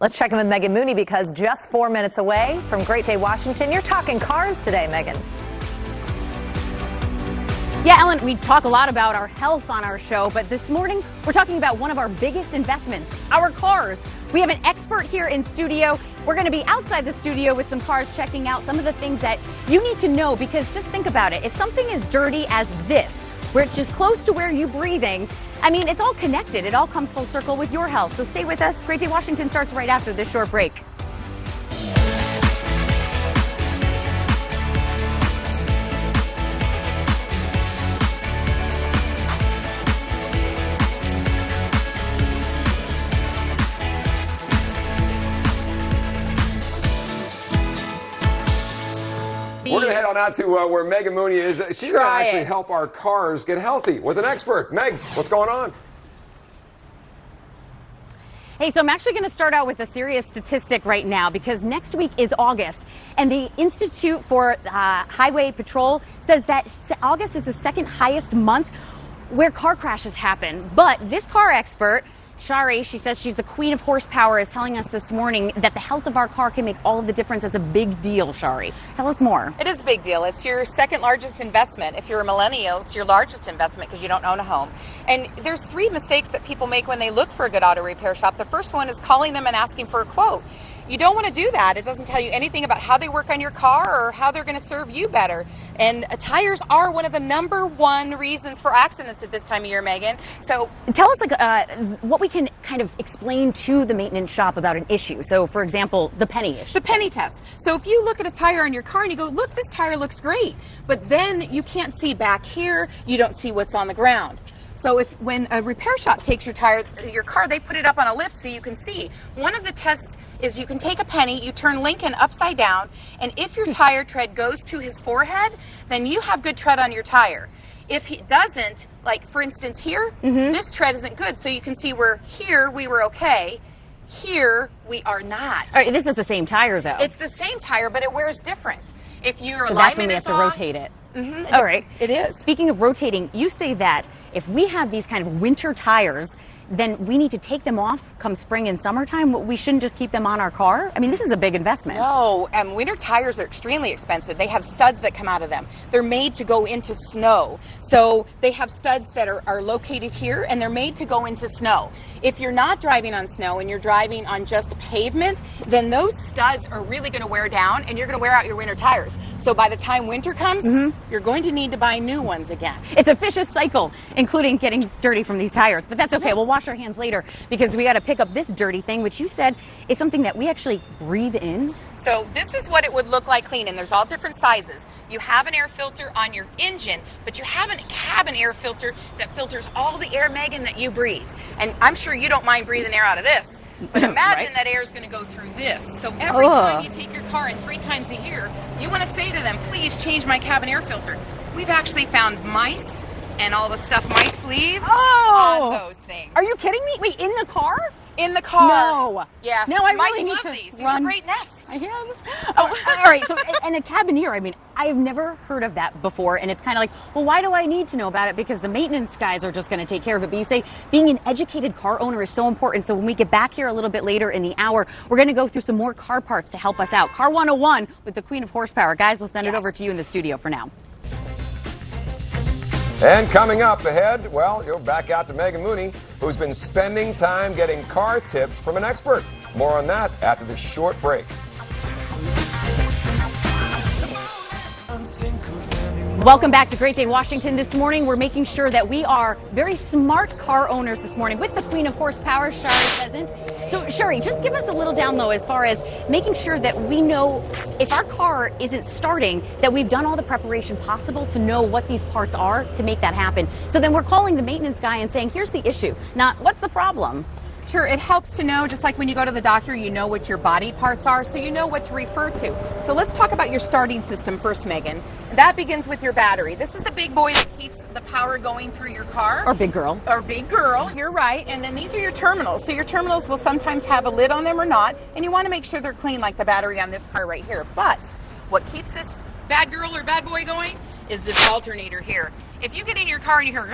Let's check in with Megan Mooney because just 4 minutes away from Great Day, Washington, you're talking cars today, Megan. Yeah, Ellen, we talk a lot about our health on our show, but this morning we're talking about one of our biggest investments, our cars. We have an expert here in studio. We're going to be outside the studio with some cars checking out some of the things that you need to know, because just think about it. If something is dirty as this, which is close to where you're breathing, I mean, it's all connected. It all comes full circle with your health. So stay with us. Great Day Washington starts right after this short break. We're going to head on out to where Megan Mooney is. She's going to actually help our cars get healthy with an expert. Meg, what's going on? Hey, so I'm actually going to start out with a serious statistic right now, because next week is August, and the Institute for Highway Patrol says that August is the second highest month where car crashes happen. But this car expert, Shari, she says she's the queen of horsepower, is telling us this morning that the health of our car can make all of the difference. It's a big deal, Shari. Tell us more. It is a big deal. It's your second largest investment. If you're a millennial, it's your largest investment because you don't own a home. And there's three mistakes that people make when they look for a good auto repair shop. The first one is calling them and asking for a quote. You don't want to do that. It doesn't tell you anything about how they work on your car or how they're going to serve you better. And tires are one of the #1 reasons for accidents at this time of year, Megan. So tell us what we can kind of explain to the maintenance shop about an issue. So, for example, the penny issue. The penny test. So if you look at a tire on your car and you go, look, this tire looks great, but then you can't see back here, you don't see what's on the ground. So when a repair shop takes your car, they put it up on a lift so you can see. One of the tests is you can take a penny, you turn Lincoln upside down, and if your tire tread goes to his forehead, then you have good tread on your tire. If he doesn't, like for instance here, this tread isn't good, so you can see where here we were okay, here we are not. All right, this is the same tire though. It's the same tire, but it wears different. If your so alignment that's when we have is to off, rotate it. All right. It is. Speaking of rotating, you say that if we have these kind of winter tires, then we need to take them off come spring and summertime. We shouldn't just keep them on our car. I mean, this is a big investment. No, winter tires are extremely expensive. They have studs that come out of them. They're made to go into snow. So they have studs that are located here, and they're made to go into snow. If you're not driving on snow and you're driving on just pavement, then those studs are really going to wear down, and you're going to wear out your winter tires. So by the time winter comes, you're going to need to buy new ones again. It's a vicious cycle, including getting dirty from these tires. But that's okay. We'll wash our hands later, because we got to pick up this dirty thing, which you said is something that we actually breathe in. So this is what it would look like clean, and there's all different sizes. You have an air filter on your engine, but you have a cabin air filter that filters all the air, Megan, that you breathe. And I'm sure you don't mind breathing air out of this, but imagine that air is going to go through this. So every time you take your car in 3 times a year, you want to say to them, please change my cabin air filter. We've actually found mice and all the stuff mice leave on those things. Are you kidding me? Wait, in the car? In the car. No. Yeah. No, I mice really need love to these. run. These are great nests. Yes. Oh, all right. So, and a cabineer, I mean, I've never heard of that before. And it's kind of like, well, why do I need to know about it? Because the maintenance guys are just going to take care of it. But you say being an educated car owner is so important. So when we get back here a little bit later in the hour, we're going to go through some more car parts to help us out. Car 101 with the queen of horsepower. Guys, we'll send it over to you in the studio for now. And coming up ahead, well, you're back out to Megan Mooney, who's been spending time getting car tips from an expert. More on that after this short break. Welcome back to Great Day Washington. This morning, we're making sure that we are very smart car owners this morning with the queen of horsepower, Shari Pheasant. So, Shari, just give us a little down low as far as making sure that we know if our car isn't starting, that we've done all the preparation possible to know what these parts are to make that happen. So then we're calling the maintenance guy and saying, here's the issue, not what's the problem. Sure, it helps to know, just like when you go to the doctor, you know what your body parts are, so you know what to refer to. So let's talk about your starting system first, Megan. That begins with your battery. This is the big boy that keeps the power going through your car. Or big girl. Or big girl, you're right. And then these are your terminals. So your terminals will sometimes have a lid on them or not, and you want to make sure they're clean like the battery on this car right here. But what keeps this bad girl or bad boy going is this alternator here. If you get in your car and you hear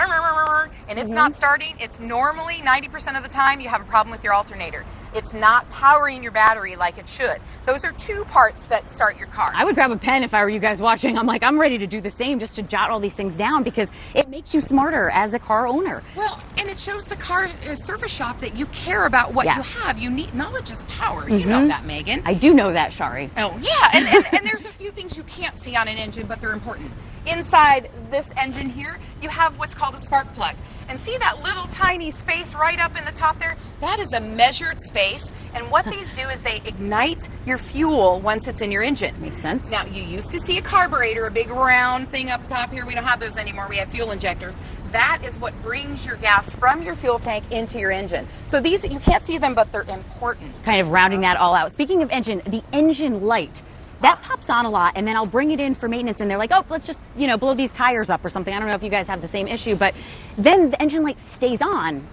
and it's not starting, it's normally 90% of the time you have a problem with your alternator. It's not powering your battery like it should. Those are two parts that start your car. I would grab a pen if I were you guys watching. I'm ready to do the same, just to jot all these things down, because it makes you smarter as a car owner. Well, and it shows the car service shop that you care about what you have. You need, knowledge is power. You know that, Megan. I do know that, Shari. Oh, yeah. And there's a few things you can't see on an engine, but they're important. Inside this engine here, you have what's called a spark plug. And see that little tiny space right up in the top there? That is a measured space. And what these do is they ignite your fuel once it's in your engine. Makes sense. Now, you used to see a carburetor, a big round thing up top here. We don't have those anymore. We have fuel injectors. That is what brings your gas from your fuel tank into your engine. So these, you can't see them, but they're important. Kind of rounding that all out. Speaking of engine, the engine light. That pops on a lot, and then I'll bring it in for maintenance, and they're like, oh, let's just, blow these tires up or something. I don't know if you guys have the same issue, but then the engine light stays on.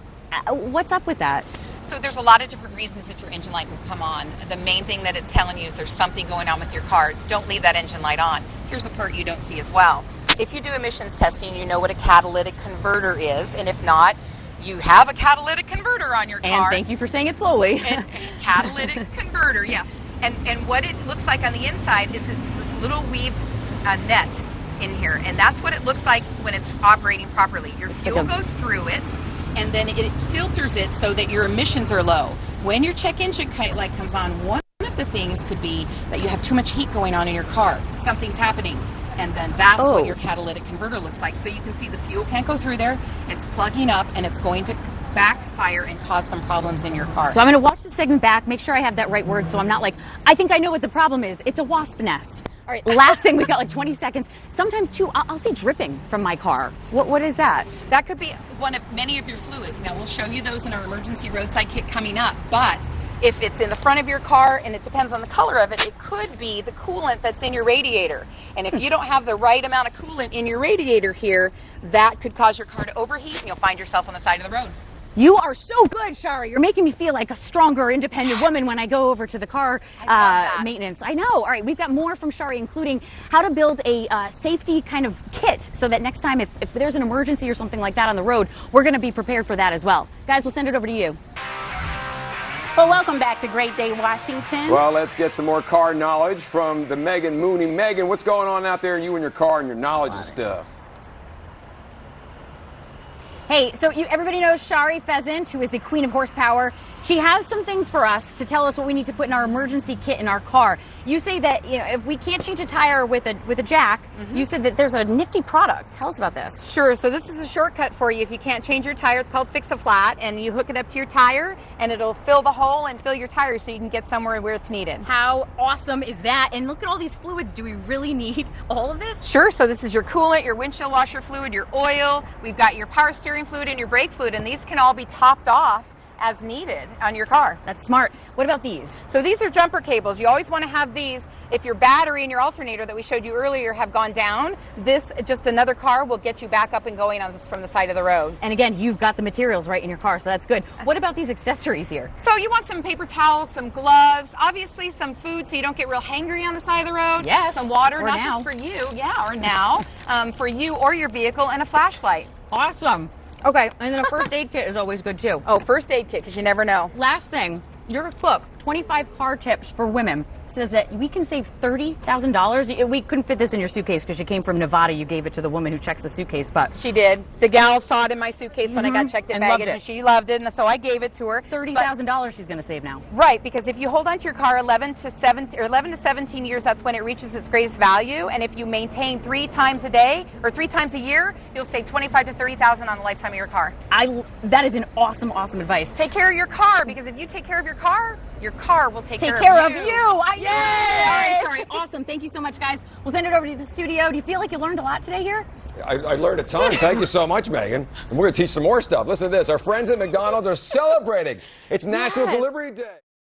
What's up with that? So there's a lot of different reasons that your engine light will come on. The main thing that it's telling you is there's something going on with your car. Don't leave that engine light on. Here's a part you don't see as well. If you do emissions testing, you know what a catalytic converter is, and if not, you have a catalytic converter on your car. And thank you for saying it slowly. Catalytic converter, yes. And what it looks like on the inside is it's this little weaved net in here. And that's what it looks like when it's operating properly. Your fuel goes through it, and then it filters it so that your emissions are low. When your check engine light comes on, one of the things could be that you have too much heat going on in your car. Something's happening. And then that's what your catalytic converter looks like. So you can see the fuel can't go through there. It's plugging up, and it's going to backfire and cause some problems in your car. So I'm going to watch the segment back, make sure I have that right word, so I'm not like, I think I know what the problem is. It's a wasp nest. All right, last thing, we got like 20 seconds. Sometimes, too, I'll see dripping from my car. What is that? That could be one of many of your fluids. Now, we'll show you those in our emergency roadside kit coming up, but if it's in the front of your car, and it depends on the color of it, it could be the coolant that's in your radiator. And if you don't have the right amount of coolant in your radiator here, that could cause your car to overheat, and you'll find yourself on the side of the road. You are so good, Shari. You're making me feel like a stronger, independent woman when I go over to the car maintenance. I know. All right, we've got more from Shari, including how to build a safety kind of kit so that next time if there's an emergency or something like that on the road, we're going to be prepared for that as well. Guys, we'll send it over to you. Well, welcome back to Great Day, Washington. Well, let's get some more car knowledge from the Megan Mooney. Megan, what's going on out there, you and your car and your knowledge and stuff? Hey, so everybody knows Shari Pheasant, who is the queen of horsepower. She has some things for us to tell us what we need to put in our emergency kit in our car. You say that if we can't change a tire with a jack, you said that there's a nifty product. Tell us about this. Sure. So this is a shortcut for you if you can't change your tire. It's called Fix-A-Flat, and you hook it up to your tire, and it'll fill the hole and fill your tire so you can get somewhere where it's needed. How awesome is that? And look at all these fluids. Do we really need all of this? Sure. So this is your coolant, your windshield washer fluid, your oil. We've got your power steering fluid and your brake fluid, and these can all be topped off as needed on your car. That's smart. What about these? So these are jumper cables. You always want to have these. If your battery and your alternator that we showed you earlier have gone down, this, just another car, will get you back up and going from the side of the road. And again, you've got the materials right in your car, so that's good. What about these accessories here? So you want some paper towels, some gloves, obviously some food so you don't get real hangry on the side of the road. Yes. Some water, or not now. just for you, or now, for you or your vehicle, and a flashlight. Awesome. Okay, and then a first aid kit is always good too. Oh, first aid kit, because you never know. Last thing, your book, 25 car tips for women, says that we can save $30,000. We couldn't fit this in your suitcase because you came from Nevada. You gave it to the woman who checks the suitcase, but she did. The gal saw it in my suitcase when I got checked in baggage, and she loved it, and so I gave it to her. $30,000 she's going to save now. Right, because if you hold on to your car 11 to 17 years, that's when it reaches its greatest value. And if you maintain 3 times a day or 3 times a year, you'll save $25,000 to $30,000 on the lifetime of your car. That is an awesome advice. Take care of your car, because if you take care of your car will take care of you. I know. All right, awesome. Thank you so much, guys. We'll send it over to the studio. Do you feel like you learned a lot today here? I learned a ton. Thank you so much, Megan. And we're going to teach some more stuff. Listen to this. Our friends at McDonald's are celebrating. It's National Delivery Day.